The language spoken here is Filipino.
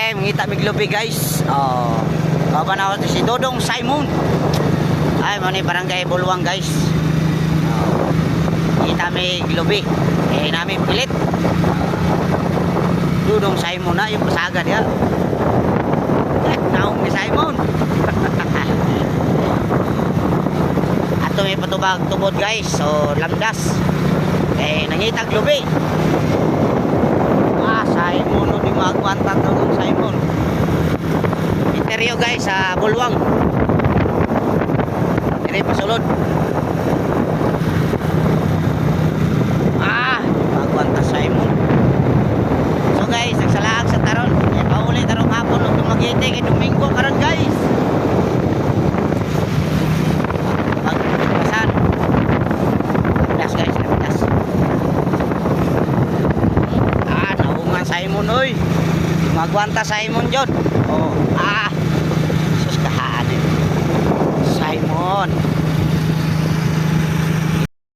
barangay mangita miglubi guys. Baba na ako si Dodong Simon. Ay mo ni barangay Bulwang guys. Kita may glubi. Namin pilit. Dodong Simon na yung pasaga dia. Naong ni Simon. Ato may patubag tubod guys. So lamdas. Nangita glubi. Simon no di magwantan Dodong Simon. Interview guys sa Bulwang. Ini pasulod. Magwanta Simon. So guys, nagsalaag sa taron. Pauli tarong hapon ug tumagite kay Domingo karon guys. Magpasan. Das guys, das. Naungan Simon oy. Magwanta Simon jud.